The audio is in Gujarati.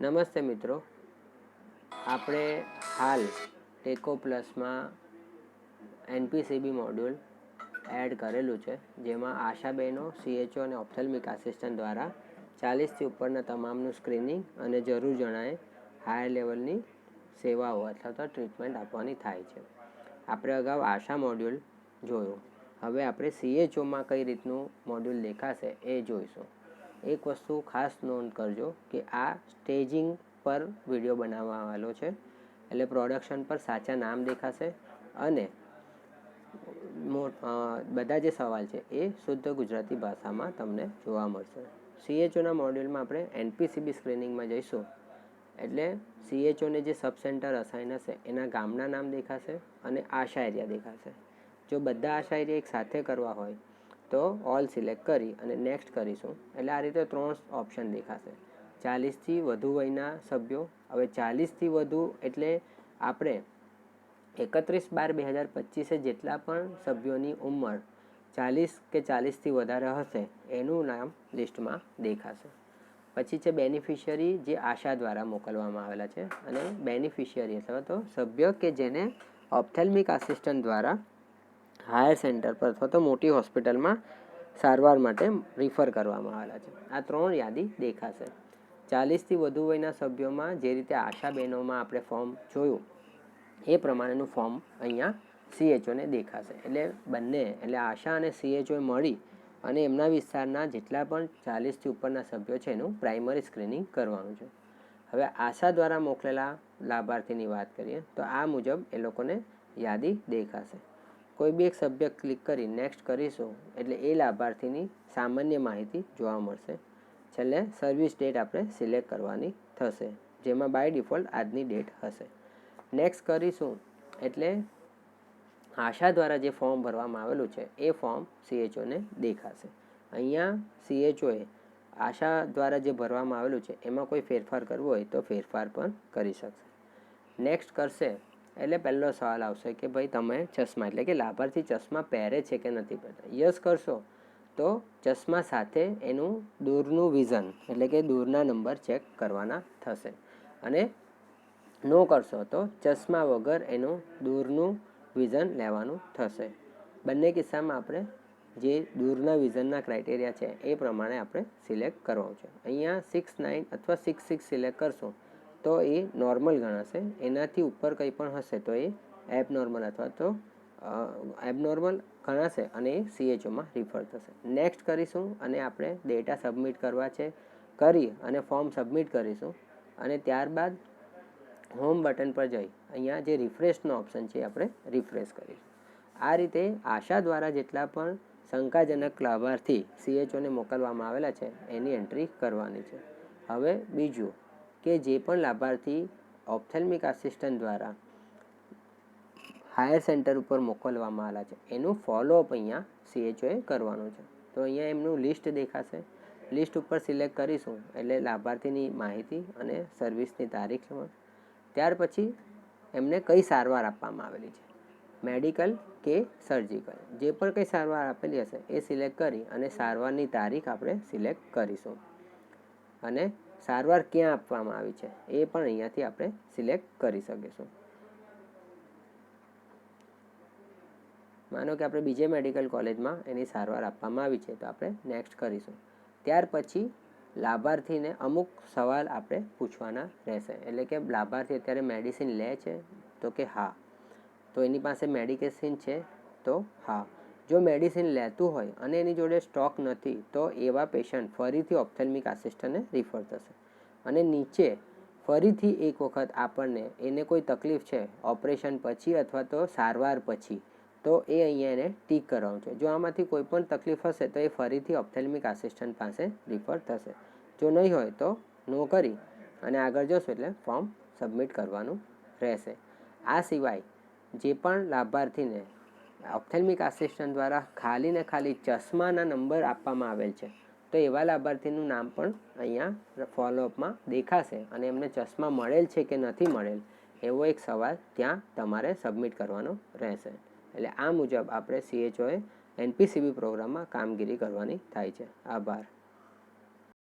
નમસ્તે મિત્રો, આપણે હાલ ટેકો પ્લસમાં એનપીસીબી મોડ્યુલ એડ કરેલું છે, જેમાં આશાબહેનો CHO અને ઓપ્થેલ્મિક આસિસ્ટન્ટ દ્વારા 40થી ઉપરના તમામનું સ્ક્રીનિંગ અને જરૂર જણાય હાયર લેવલની સેવાઓ અથવા તો ટ્રીટમેન્ટ આપવાની થાય છે. આપણે અગાઉ આશા મોડ્યુલ જોયું. હવે આપણે CHOમાં કઈ રીતનું મોડ્યુલ દેખાશે એ જોઈશું. એક વસ્તુ ખાસ નોંધ કરજો કે આ સ્ટેજિંગ પર વિડીયો બનાવવામાં આવેલો છે, એટલે પ્રોડક્શન પર સાચા નામ દેખાશે અને બધા જે સવાલ છે એ શુદ્ધ ગુજરાતી ભાષામાં તમને જોવા મળશે. CHOના મોડ્યુલમાં આપણે એનપીસીબી સ્ક્રીનિંગમાં જઈશું, એટલે CHOને જે સબ સેન્ટર અસાઇન હશે એના ગામના નામ દેખાશે અને આશા એરિયા દેખાશે. જો બધા આશા એરિયા એક સાથે કરવા હોય તો ઓલ સિલેક્ટ કરી અને નેક્સ્ટ કરીશું, એટલે આ રીતે 3 ઓપ્શન દેખાશે. 40થી વધુ વયના સભ્યો. હવે 40થી વધુ એટલે આપણે 31/12/2025 જેટલા પણ સભ્યોની ઉંમર 40 કે 40થી વધારે હશે એનું નામ લિસ્ટમાં દેખાશે. પછી છે બેનિફિશિયરી, જે આશા દ્વારા મોકલવામાં આવેલા છે, અને બેનિફિશિયરી અથવા તો સભ્ય કે જેને ઓપ્થેલ્મિક આસિસ્ટન્ટ દ્વારા હાયર સેન્ટર પર અથવા તો મોટી હોસ્પિટલમાં સારવાર માટે રિફર કરવામાં આવેલા છે. આ 3 યાદી દેખાશે. 40થી વધુ વયના સભ્યોમાં જે રીતે આશા બહેનોમાં આપણે ફોર્મ જોયું એ પ્રમાણેનું ફોર્મ અહીંયા CHOને દેખાશે. એટલે બંને એટલે આશા અને CHO મળી અને એમના વિસ્તારના જેટલા પણ 40થી ઉપરના સભ્યો છે એનું પ્રાઇમરી સ્ક્રીનિંગ કરવાનું છે. હવે આશા દ્વારા મોકલેલા લાભાર્થીની વાત કરીએ તો આ મુજબ એ લોકોને યાદી દેખાશે. કોઈ બી એક સભ્ય ક્લિક કરી નેક્સ્ટ કરીશું એટલે એ લાભાર્થીની સામાન્ય માહિતી જોવા મળશે. છેલ્લે સર્વિસ ડેટ આપણે સિલેક્ટ કરવાની થશે, જેમાં બાય ડિફોલ્ટ આજની ડેટ હશે. નેક્સ્ટ કરીશું એટલે આશા દ્વારા જે ફોર્મ ભરવામાં આવેલું છે એ ફોર્મ CHOને દેખાશે. અહીંયા CHOએ આશા દ્વારા જે ભરવામાં આવેલું છે એમાં કોઈ ફેરફાર કરવો હોય તો ફેરફાર પણ કરી શકશે. નેક્સ્ટ કરશે એટલે પહેલો સવાલ આવશે કે ભાઈ તમે ચશ્મા એટલે કે લાભાર્થી ચશ્મા પહેરે છે કે નથી પહેરતા. યસ કરશો તો ચશ્મા સાથે એનું દૂરનું વિઝન એટલે કે દૂરના નંબર ચેક કરવાના થશે, અને નો કરશો તો ચશ્મા વગર એનું દૂરનું વિઝન લેવાનું થશે. બંને કિસ્સામાં આપણે જે દૂરના વિઝનના ક્રાઇટેરિયા છે એ પ્રમાણે આપણે સિલેક્ટ કરવાનું છે. અહીંયા 6, 9 અથવા 6, 6 સિલેક્ટ કરશો તો એ નોર્મલ ગણાશે. એનાથી ઉપર કંઈ પણ હશે તો એ એબનોર્મલ અથવા તો એબનોર્મલ ગણાશે અને એ CHOમાં રિફર થશે. નેક્સ્ટ કરીશું અને આપણે ડેટા સબમિટ કરવા છે, કરી અને ફોર્મ સબમિટ કરીશું, અને ત્યારબાદ હોમ બટન પર જઈ અહીંયા જે રિફ્રેશનો ઓપ્શન છે આપણે રિફ્રેશ કરીશું. આ રીતે આશા દ્વારા જેટલા પણ શંકાજનક લાભાર્થી CHOને મોકલવામાં આવેલા છે એની એન્ટ્રી કરવાની છે. હવે બીજું કે જે પણ લાભાર્થી ઓપ્થેલ્મિક આસિસ્ટન્ટ દ્વારા હાયર સેન્ટર ઉપર મોકલવામાં આવેલા છે એનું ફોલોઅપ અહીંયા CHOએ કરવાનું છે. તો અહીંયા એમનું લિસ્ટ દેખાશે. લિસ્ટ ઉપર સિલેક્ટ કરીશું એટલે લાભાર્થીની માહિતી અને સર્વિસની તારીખ. ત્યાર પછી એમને કઈ સારવાર આપવામાં આવેલી છે, મેડિકલ કે સર્જિકલ, જે પણ કંઈ સારવાર આપેલી હશે એ સિલેક્ટ કરી અને સારવારની તારીખ આપણે સિલેક્ટ કરીશું, અને સારવાર ક્યાં આપવામાં આવી છે એ પણ અહીંયાથી આપણે સિલેક્ટ કરી શકીશું. માનો કે આપણે બીજે મેડિકલ કોલેજમાં એની સારવાર આપવામાં આવી છે તો આપણે નેક્સ્ટ કરીશું. ત્યાર પછી લાભાર્થીને અમુક સવાલ આપણે પૂછવાના રહેશે. એટલે કે લાભાર્થી અત્યારે મેડિસિન લે છે તો કે હા, તો એની પાસે મેડિકેશન છે તો હા. જો મેડિસિન લેતું હોય અને એની જોડે સ્ટોક નથી તો એવા પેશન્ટ ફરીથી ઓપ્થેલ્મિક આસિસ્ટન્ટને રિફર થશે. અને નીચે ફરીથી એક વખત આપણને એને કોઈ તકલીફ છે ઓપરેશન પછી અથવા તો સારવાર પછી, તો એ અહીંયા એને ટીક કરવાનું છે. જો આમાંથી કોઈ પણ તકલીફ હશે તો એ ફરીથી ઓપ્થેલ્મિક આસિસ્ટન્ટ પાસે રિફર થશે. જો નહીં હોય તો નો કરી અને આગળ જશો એટલે ફોર્મ સબમિટ કરવાનું રહેશે. આ સિવાય જે પણ લાભાર્થીને ઓપ્થેલ્મિક આસિસ્ટન્ટ દ્વારા ખાલી ને ખાલી ચશ્માના નંબર આપવામાં આવેલ છે તો એવા લાભાર્થીનું નામ પણ અહીંયા ફોલોઅપમાં દેખાશે, અને એમને ચશ્મા મળેલ છે કે નથી મળેલ એવો એક સવાલ ત્યાં તમારે સબમિટ કરવાનો રહેશે. એટલે આ મુજબ આપણે CHOએ NPCB પ્રોગ્રામમાં કામગીરી કરવાની થાય છે. આભાર.